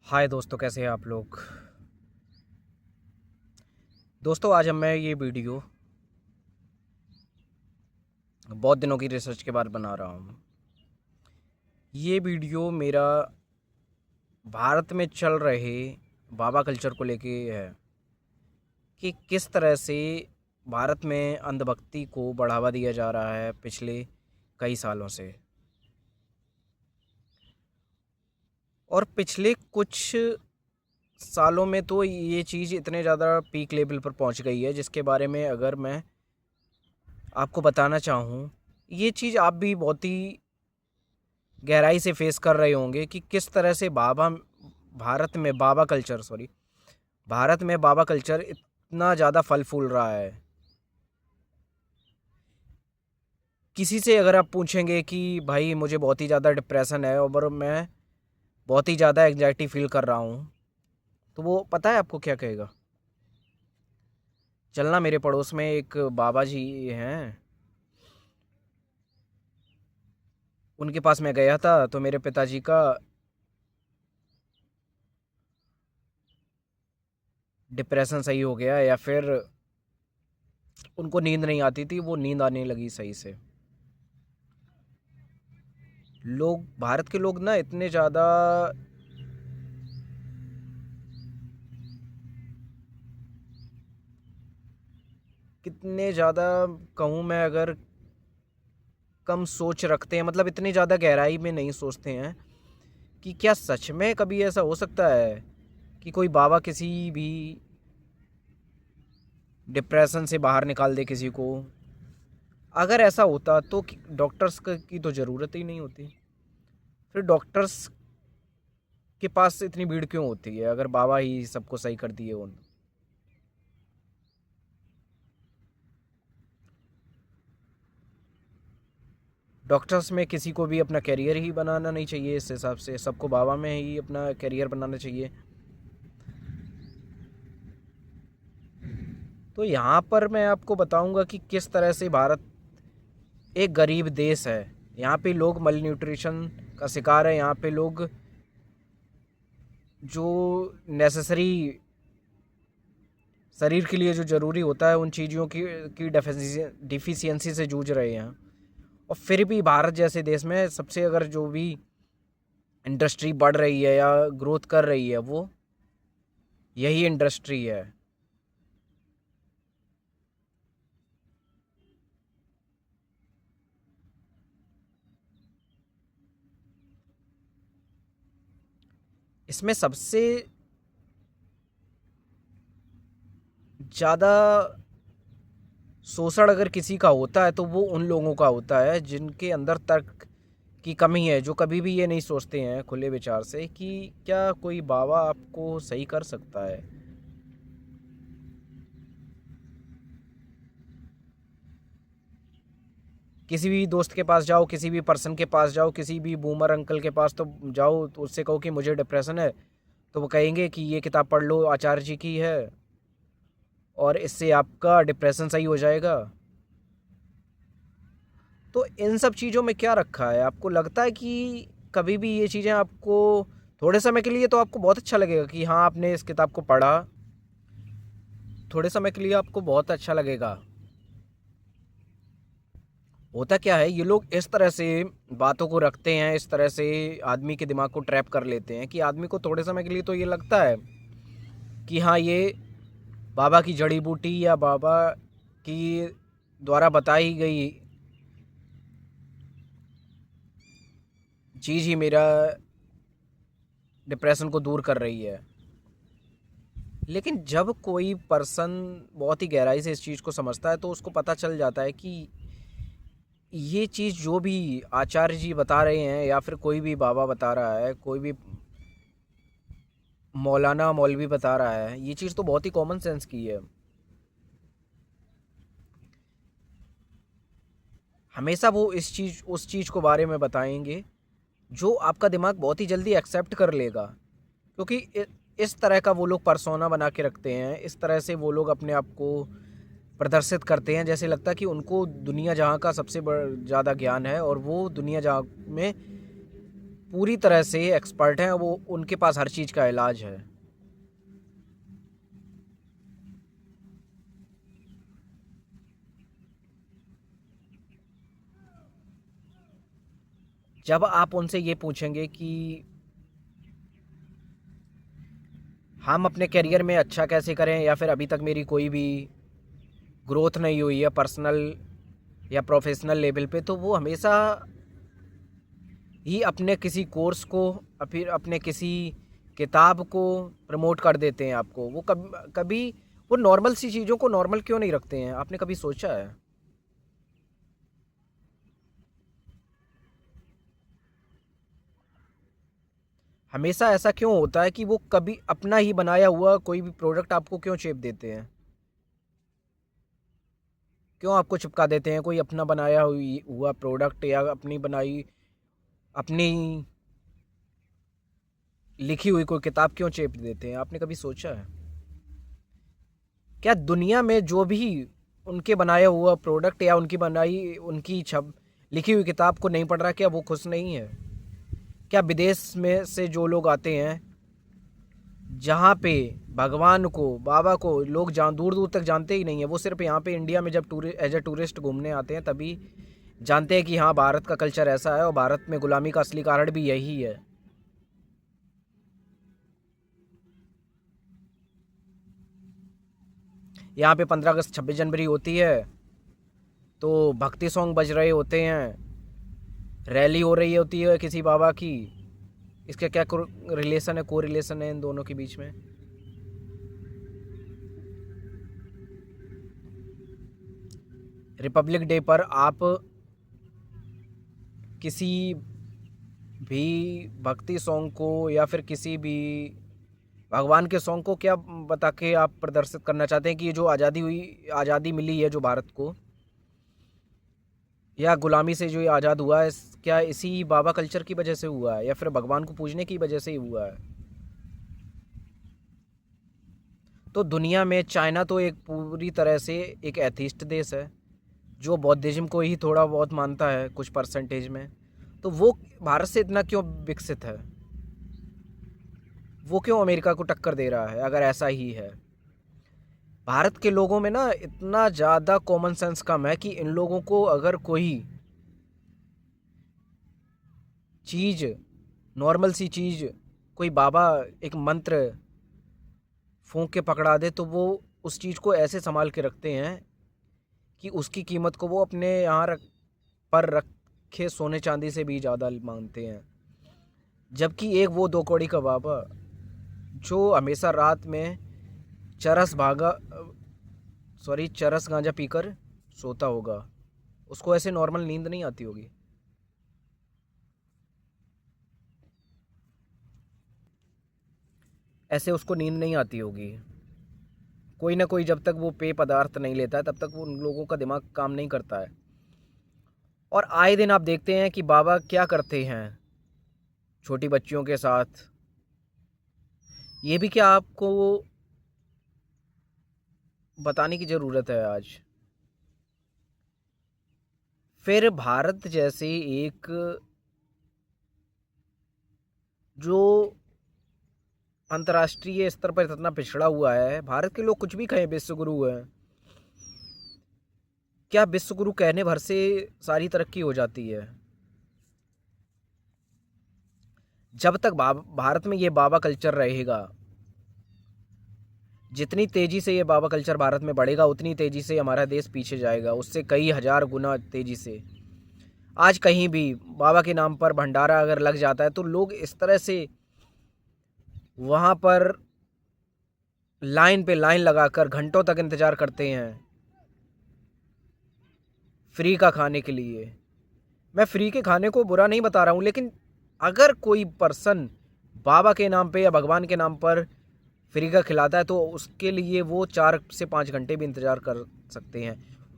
हाय दोस्तों, कैसे हैं आप लोग। दोस्तों, आज मैं ये वीडियो बहुत दिनों की रिसर्च के बाद बना रहा हूँ। ये वीडियो मेरा भारत में चल रहे बाबा कल्चर को लेके है कि किस तरह से भारत में अंधभक्ति को बढ़ावा दिया जा रहा है पिछले कई सालों से। और पिछले कुछ सालों में तो ये चीज़ इतने ज़्यादा पीक लेवल पर पहुंच गई है, जिसके बारे में अगर मैं आपको बताना चाहूँ, ये चीज़ आप भी बहुत ही गहराई से फेस कर रहे होंगे कि किस तरह से भारत में बाबा कल्चर इतना ज़्यादा फल फूल रहा है। किसी से अगर आप पूछेंगे कि भाई मुझे बहुत ही ज़्यादा डिप्रेशन है और मैं बहुत ही ज़्यादा एंग्जाइटी फील कर रहा हूँ, तो वो पता है आपको क्या कहेगा। चलना, मेरे पड़ोस में एक बाबा जी हैं, उनके पास मैं गया था तो मेरे पिताजी का डिप्रेशन सही हो गया, या फिर उनको नींद नहीं आती थी, वो नींद आने लगी सही से। लोग, भारत के लोग ना इतने ज़्यादा कितने ज़्यादा कहूँ मैं, अगर कम सोच रखते हैं, मतलब इतनी ज़्यादा गहराई में नहीं सोचते हैं कि क्या सच में कभी ऐसा हो सकता है कि कोई बाबा किसी भी डिप्रेशन से बाहर निकाल दे किसी को। अगर ऐसा होता तो डॉक्टर्स की तो ज़रूरत ही नहीं होती। फिर डॉक्टर्स के पास इतनी भीड़ क्यों होती है अगर बाबा ही सबको सही कर दिए उन। डॉक्टर्स में किसी को भी अपना करियर ही बनाना नहीं चाहिए, इस हिसाब से सबको बाबा में ही अपना करियर बनाना चाहिए। तो यहाँ पर मैं आपको बताऊंगा कि किस तरह से भारत एक गरीब देश है। यहाँ पे लोग मल न्यूट्रिशन का शिकार है। यहाँ पे लोग जो नेसेसरी शरीर के लिए जो ज़रूरी होता है, उन चीज़ों की डिफिशियंसी से जूझ रहे हैं। और फिर भी भारत जैसे देश में सबसे अगर जो भी इंडस्ट्री बढ़ रही है या ग्रोथ कर रही है, वो यही इंडस्ट्री है। इसमें सबसे ज़्यादा शोषण अगर किसी का होता है तो वो उन लोगों का होता है जिनके अंदर तर्क की कमी है, जो कभी भी ये नहीं सोचते हैं खुले विचार से कि क्या कोई बाबा आपको सही कर सकता है। किसी भी दोस्त के पास जाओ, किसी भी पर्सन के पास जाओ, किसी भी बूमर अंकल के पास तो जाओ, तो उससे कहो कि मुझे डिप्रेशन है, तो वो कहेंगे कि ये किताब पढ़ लो, आचार्य जी की है, और इससे आपका डिप्रेशन सही हो जाएगा। तो इन सब चीज़ों में क्या रखा है? आपको लगता है कि कभी भी ये चीज़ें आपको थोड़े समय के लिए तो आपको बहुत अच्छा लगेगा कि हाँ, आपने इस किताब को पढ़ा, थोड़े समय के लिए आपको बहुत अच्छा लगेगा। होता क्या है, ये लोग इस तरह से बातों को रखते हैं, इस तरह से आदमी के दिमाग को ट्रैप कर लेते हैं कि आदमी को थोड़े समय के लिए तो ये लगता है कि हाँ, ये बाबा की जड़ी बूटी या बाबा की द्वारा बताई गई चीज़ ही मेरा डिप्रेशन को दूर कर रही है। लेकिन जब कोई पर्सन बहुत ही गहराई से इस चीज़ को समझता है तो उसको पता चल जाता है कि ये चीज़ जो भी आचार्य जी बता रहे हैं, या फिर कोई भी बाबा बता रहा है, कोई भी मौलाना मौलवी बता रहा है, ये चीज़ तो बहुत ही कॉमन सेंस की है। हमेशा वो उस चीज़ को बारे में बताएंगे जो आपका दिमाग बहुत ही जल्दी एक्सेप्ट कर लेगा। क्योंकि इस तरह का वो लोग पर्सोना बना के रखते हैं, इस तरह से वो लोग अपने आप को प्रदर्शित करते हैं, जैसे लगता है कि उनको दुनिया जहाँ का सबसे ज़्यादा ज्ञान है और वो दुनिया जहाँ में पूरी तरह से एक्सपर्ट हैं, वो उनके पास हर चीज़ का इलाज है। जब आप उनसे ये पूछेंगे कि हम अपने करियर में अच्छा कैसे करें, या फिर अभी तक मेरी कोई भी ग्रोथ नहीं हुई है पर्सनल या प्रोफेशनल लेवल पे, तो वो हमेशा ही अपने किसी कोर्स को या फिर अपने किसी किताब को प्रमोट कर देते हैं आपको। वो कभी वो नॉर्मल सी चीज़ों को नॉर्मल क्यों नहीं रखते हैं? आपने कभी सोचा है? हमेशा ऐसा क्यों होता है कि वो कभी अपना ही बनाया हुआ कोई भी प्रोडक्ट आपको क्यों चेप देते हैं? क्यों आपको चिपका देते हैं कोई अपना बनाया हुआ प्रोडक्ट, या अपनी बनाई, अपनी लिखी हुई कोई किताब क्यों चेप देते हैं? आपने कभी सोचा है? क्या दुनिया में जो भी उनके बनाया हुआ प्रोडक्ट या उनकी बनाई, उनकी छप लिखी हुई किताब को नहीं पढ़ रहा, क्या वो खुश नहीं है? क्या विदेश में से जो लोग आते हैं, जहाँ पे भगवान को, बाबा को लोग दूर दूर तक जानते ही नहीं है, वो सिर्फ यहाँ पे इंडिया में जब एज ए टूरिस्ट घूमने आते हैं तभी जानते हैं कि हाँ, भारत का कल्चर ऐसा है और भारत में गुलामी का असली कारण भी यही है। यहाँ पे 15 अगस्त 26 जनवरी होती है तो भक्ति सॉन्ग बज रहे होते हैं, रैली हो रही होती है किसी बाबा की। इसका क्या रिलेशन है, को रिलेशन है इन दोनों के बीच में? रिपब्लिक डे पर आप किसी भी भक्ति सॉन्ग को या फिर किसी भी भगवान के सॉन्ग को क्या बता के आप प्रदर्शित करना चाहते हैं कि ये जो आज़ादी हुई, आज़ादी मिली है जो भारत को, या गुलामी से जो ये आज़ाद हुआ है, क्या इसी बाबा कल्चर की वजह से हुआ है या फिर भगवान को पूजने की वजह से ही हुआ है? तो दुनिया में चाइना तो एक पूरी तरह से एक एथिस्ट देश है, जो बौद्धिज्म को ही थोड़ा बहुत मानता है कुछ परसेंटेज में। तो वो भारत से इतना क्यों विकसित है? वो क्यों अमेरिका को टक्कर दे रहा है अगर ऐसा ही है? भारत के लोगों में ना इतना ज़्यादा कॉमन सेंस कम है कि इन लोगों को अगर कोई चीज़, नॉर्मल सी चीज़, कोई बाबा एक मंत्र फूंक के पकड़ा दे तो वो उस चीज़ को ऐसे संभाल के रखते हैं कि उसकी कीमत को वो अपने यहाँ पर रखे सोने चांदी से भी ज़्यादा मानते हैं। जबकि एक वो 2 कौड़ी का बाबा जो हमेशा रात में चरस भागा चरस गांजा पीकर सोता होगा, उसको ऐसे नॉर्मल नींद नहीं आती होगी? ऐसे उसको नींद नहीं आती होगी। कोई ना कोई जब तक वो पेय पदार्थ नहीं लेता है तब तक वो उन लोगों का दिमाग काम नहीं करता है। और आए दिन आप देखते हैं कि बाबा क्या करते हैं छोटी बच्चियों के साथ। ये भी क्या आपको बताने की ज़रूरत है आज? फिर भारत जैसे एक, जो अंतर्राष्ट्रीय स्तर पर इतना पिछड़ा हुआ है, भारत के लोग कुछ भी कहें विश्व गुरु है, क्या विश्व गुरु कहने भर से सारी तरक्की हो जाती है? जब तक भारत में ये बाबा कल्चर रहेगा, जितनी तेज़ी से ये बाबा कल्चर भारत में बढ़ेगा उतनी तेज़ी से हमारा देश पीछे जाएगा, उससे कई हजार गुना तेज़ी से। आज कहीं भी बाबा के नाम पर भंडारा अगर लग जाता है तो लोग इस तरह से वहाँ पर लाइन पे लाइन लगाकर घंटों तक इंतज़ार करते हैं फ्री का खाने के लिए। मैं फ्री के खाने को बुरा नहीं बता रहा हूँ, लेकिन अगर कोई पर्सन बाबा के नाम पे या भगवान के नाम पर फ्री का खिलाता है तो उसके लिए वो 4 से 5 घंटे भी इंतज़ार कर सकते हैं।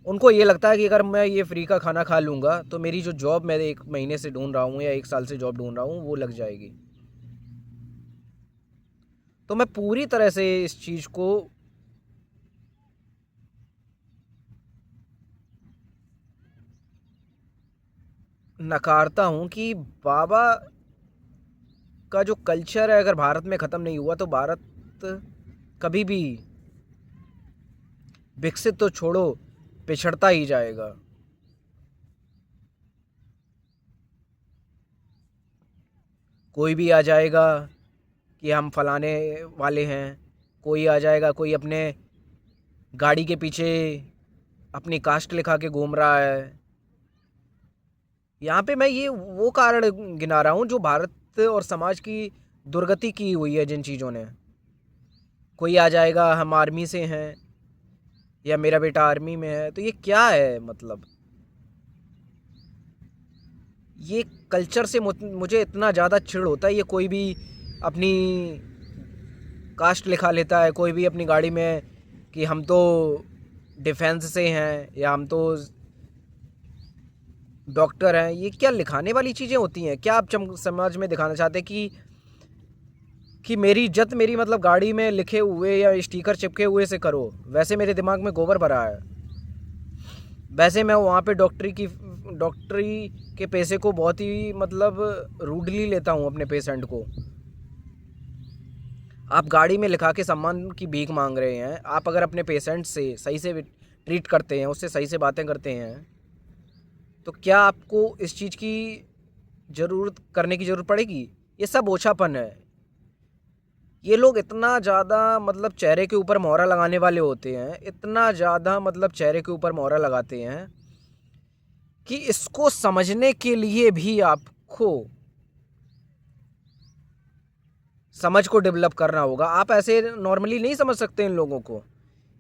उनको ये लगता है कि अगर मैं ये फ्री का खाना खा लूँगा तो मेरी जो जॉब मैं 1 महीने से ढूंढ रहा हूँ या 1 साल से जॉब ढूंढ रहा हूँ वो लग जाएगी। तो मैं पूरी तरह से इस चीज़ को नकारता हूँ कि बाबा का जो कल्चर है अगर भारत में ख़त्म नहीं हुआ तो भारत कभी भी विकसित तो छोड़ो, पिछड़ता ही जाएगा। कोई भी आ जाएगा कि हम फलाने वाले हैं, कोई आ जाएगा, कोई अपने गाड़ी के पीछे अपनी कास्ट लिखा के घूम रहा है। यहाँ पे मैं ये वो कारण गिना रहा हूँ जो भारत और समाज की दुर्गति की हुई है जिन चीज़ों ने। कोई आ जाएगा हम आर्मी से हैं या मेरा बेटा आर्मी में है, तो ये क्या है मतलब? ये कल्चर से मुझे इतना ज़्यादा चिढ़ होता है। ये कोई भी अपनी कास्ट लिखा लेता है, कोई भी अपनी गाड़ी में कि हम तो डिफेंस से हैं या हम तो डॉक्टर हैं। ये क्या लिखाने वाली चीज़ें होती हैं? क्या आप समाज में दिखाना चाहते हैं कि मेरी इज्जत मेरी मतलब गाड़ी में लिखे हुए या स्टिकर चिपके हुए से करो? वैसे मेरे दिमाग में गोबर भरा है, वैसे मैं वहाँ पे डॉक्टरी के पैसे को बहुत ही मतलब रूडली लेता हूँ अपने पेशेंट को। आप गाड़ी में लिखा के सम्मान की भीख मांग रहे हैं। आप अगर अपने पेशेंट से सही से ट्रीट करते हैं, उससे सही से बातें करते हैं, तो क्या आपको इस चीज़ की करने की ज़रूरत पड़ेगी? ये सब ओछापन है। ये लोग इतना ज़्यादा मतलब चेहरे के ऊपर मोहरा लगाने वाले होते हैं, इतना ज़्यादा मतलब चेहरे के ऊपर मोहरा लगाते हैं कि इसको समझने के लिए भी आपको समझ को डेवलप करना होगा। आप ऐसे नॉर्मली नहीं समझ सकते इन लोगों को।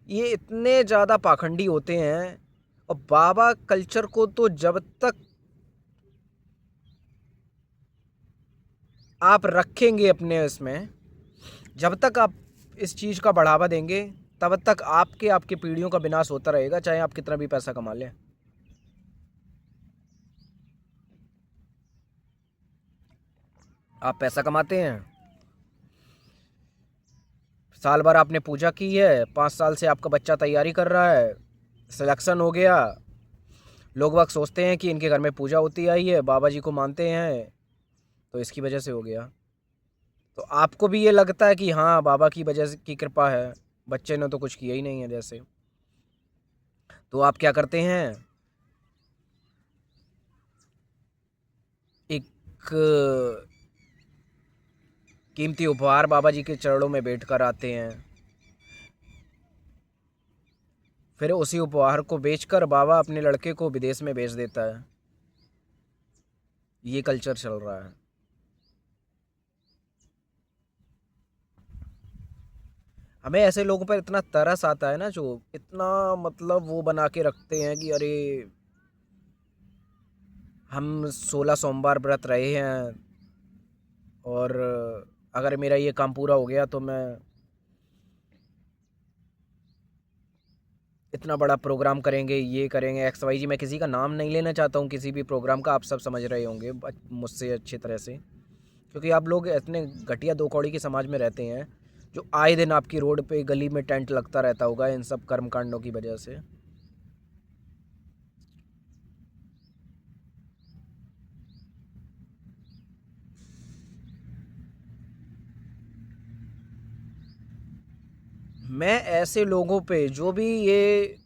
ये इतने ज़्यादा पाखंडी होते हैं। और बाबा कल्चर को तो जब तक आप रखेंगे अपने इसमें, जब तक आप इस चीज़ का बढ़ावा देंगे, तब तक आपके पीढ़ियों का विनाश होता रहेगा, चाहे आप कितना भी पैसा कमा लें। आप पैसा कमाते हैं, साल भर आपने पूजा की है, 5 साल से आपका बच्चा तैयारी कर रहा है, सिलेक्शन हो गया, लोग वक्त सोचते हैं कि इनके घर में पूजा होती आई है, बाबा जी को मानते हैं, तो इसकी वजह से हो गया। तो आपको भी ये लगता है कि हाँ बाबा की वजह की कृपा है, बच्चे ने तो कुछ किया ही नहीं है जैसे। तो आप क्या करते हैं, एक कीमती उपहार बाबा जी के चरणों में बैठ कर आते हैं, फिर उसी उपहार को बेचकर बाबा अपने लड़के को विदेश में भेज देता है। ये कल्चर चल रहा है। हमें ऐसे लोगों पर इतना तरस आता है ना, जो इतना मतलब वो बना के रखते हैं कि अरे हम 16 सोमवार व्रत रहे हैं और अगर मेरा ये काम पूरा हो गया तो मैं इतना बड़ा प्रोग्राम करेंगे, ये करेंगे एक्स वाई जी। मैं किसी का नाम नहीं लेना चाहता हूँ किसी भी प्रोग्राम का, आप सब समझ रहे होंगे मुझसे अच्छी तरह से, क्योंकि आप लोग इतने घटिया दो कौड़ी के समाज में रहते हैं जो आए दिन आपकी रोड पे गली में टेंट लगता रहता होगा इन सब कर्मकांडों की वजह से। मैं ऐसे लोगों पे जो भी ये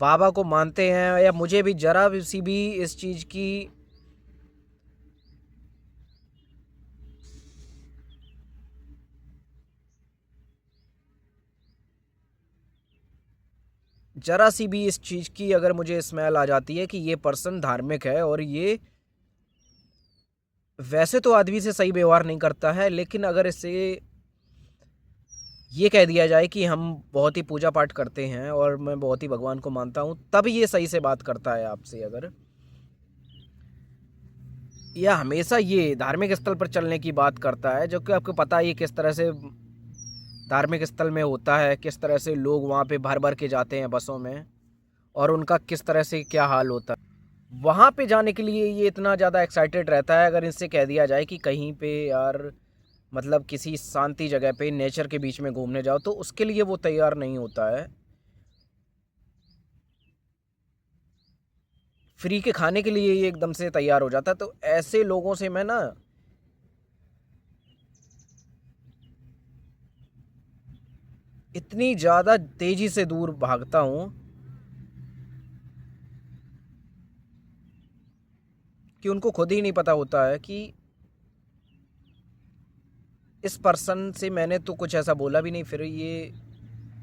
बाबा को मानते हैं या मुझे भी जरा सी भी इस चीज़ की ज़रा सी भी इस चीज़ की अगर मुझे स्मेल आ जाती है कि ये पर्सन धार्मिक है और ये वैसे तो आदमी से सही व्यवहार नहीं करता है, लेकिन अगर इसे ये कह दिया जाए कि हम बहुत ही पूजा पाठ करते हैं और मैं बहुत ही भगवान को मानता हूँ, तब ये सही से बात करता है आपसे। अगर या हमेशा ये धार्मिक स्थल पर चलने की बात करता है, जो कि आपको पता है ये किस तरह से धार्मिक स्थल में होता है, किस तरह से लोग वहाँ पे भर भर के जाते हैं बसों में और उनका किस तरह से क्या हाल होता है। वहाँ पे जाने के लिए ये इतना ज़्यादा एक्साइटेड रहता है। अगर इनसे कह दिया जाए कि कहीं पे यार मतलब किसी शांति जगह पे नेचर के बीच में घूमने जाओ, तो उसके लिए वो तैयार नहीं होता है। फ्री के खाने के लिए ये एकदम से तैयार हो जाता है। तो ऐसे लोगों से मैं ना इतनी ज़्यादा तेज़ी से दूर भागता हूँ कि उनको खुद ही नहीं पता होता है कि इस पर्सन से मैंने तो कुछ ऐसा बोला भी नहीं, फिर ये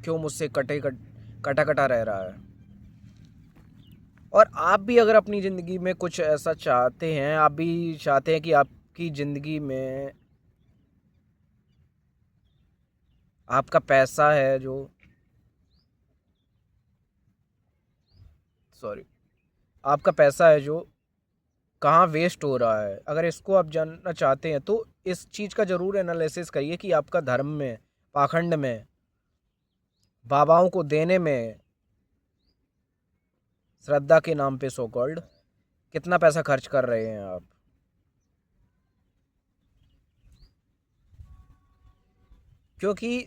क्यों मुझसे कटा कटा रह रहा है। और आप भी अगर अपनी ज़िंदगी में कुछ ऐसा चाहते हैं, आप भी चाहते हैं कि आपकी ज़िंदगी में आपका पैसा है जो सॉरी आपका पैसा है जो कहाँ वेस्ट हो रहा है, अगर इसको आप जानना चाहते हैं तो इस चीज़ का ज़रूर एनालिसिस करिए कि आपका धर्म में, पाखंड में, बाबाओं को देने में, श्रद्धा के नाम पे सो कॉल्ड कितना पैसा खर्च कर रहे हैं आप। क्योंकि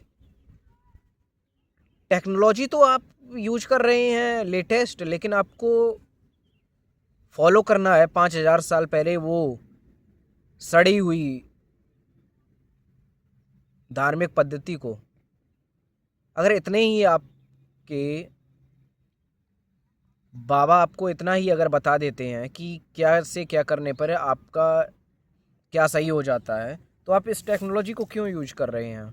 टेक्नोलॉजी तो आप यूज कर रहे हैं लेटेस्ट, लेकिन आपको फॉलो करना है 5,000 साल पहले वो सड़ी हुई धार्मिक पद्धति को। अगर इतने ही आपके बाबा आपको इतना ही अगर बता देते हैं कि क्या से क्या करने पर आपका क्या सही हो जाता है, तो आप इस टेक्नोलॉजी को क्यों यूज कर रहे हैं?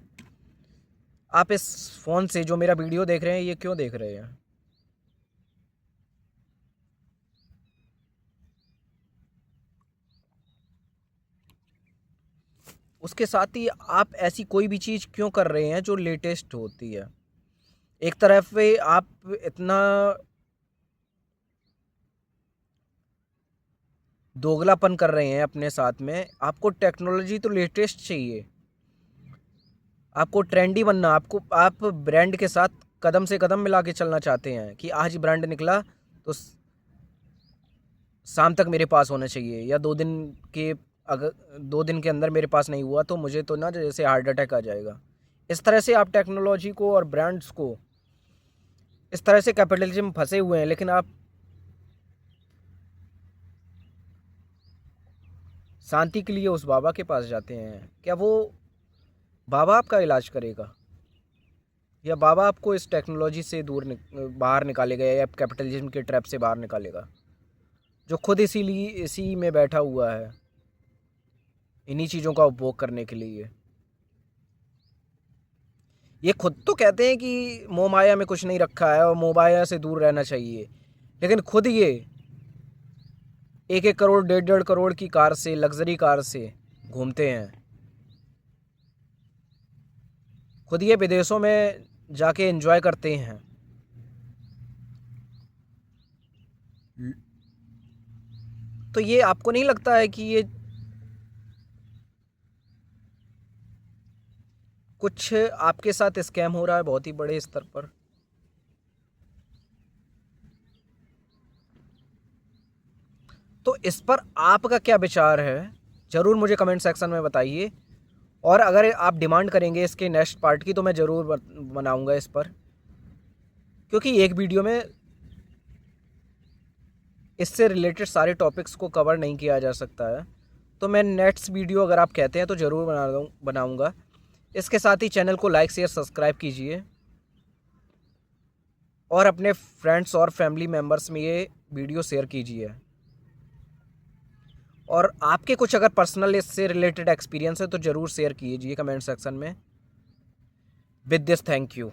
आप इस फ़ोन से जो मेरा वीडियो देख रहे हैं ये क्यों देख रहे हैं? उसके साथ ही आप ऐसी कोई भी चीज़ क्यों कर रहे हैं जो लेटेस्ट होती है? एक तरफ पे आप इतना दोगलापन कर रहे हैं अपने साथ में, आपको टेक्नोलॉजी तो लेटेस्ट चाहिए, आपको ट्रेंडी बनना, आप ब्रांड के साथ कदम से कदम मिला के चलना चाहते हैं कि आज ब्रांड निकला तो शाम तक मेरे पास होना चाहिए, या 2 दिन के, अगर 2 दिन के अंदर मेरे पास नहीं हुआ तो मुझे तो ना जैसे हार्ट अटैक आ जाएगा। इस तरह से आप टेक्नोलॉजी को और ब्रांड्स को इस तरह से कैपिटलिज्म फंसे हुए हैं, लेकिन आप शांति के लिए उस बाबा के पास जाते हैं। क्या वो बाबा आपका इलाज करेगा, या बाबा आपको इस टेक्नोलॉजी से बाहर निकालेगा, या कैपिटलिज्म के ट्रैप से बाहर निकालेगा, जो खुद इसीलिए इसी में बैठा हुआ है इन्हीं चीज़ों का उपभोग करने के लिए? ये खुद तो कहते हैं कि मोह माया में कुछ नहीं रखा है और मोह माया से दूर रहना चाहिए, लेकिन खुद ये 1-1 करोड़ 1.5-1.5 करोड़ की कार से, लग्जरी कार से घूमते हैं। खुद ये विदेशों में जाके एंजॉय करते हैं। तो ये आपको नहीं लगता है कि ये कुछ आपके साथ स्कैम हो रहा है बहुत ही बड़े स्तर पर? तो इस पर आपका क्या विचार है, ज़रूर मुझे कमेंट सेक्शन में बताइए। और अगर आप डिमांड करेंगे इसके नेक्स्ट पार्ट की तो मैं ज़रूर बनाऊंगा इस पर, क्योंकि एक वीडियो में इससे रिलेटेड सारे टॉपिक्स को कवर नहीं किया जा सकता है। तो मैं नेक्स्ट वीडियो अगर आप कहते हैं तो ज़रूर बनाऊंगा। इसके साथ ही चैनल को लाइक शेयर सब्सक्राइब कीजिए और अपने फ्रेंड्स और फैमिली मेम्बर्स में ये वीडियो शेयर कीजिए। और आपके कुछ अगर पर्सनल इससे रिलेटेड एक्सपीरियंस है तो ज़रूर शेयर कीजिए कमेंट सेक्शन में। With this, thank you.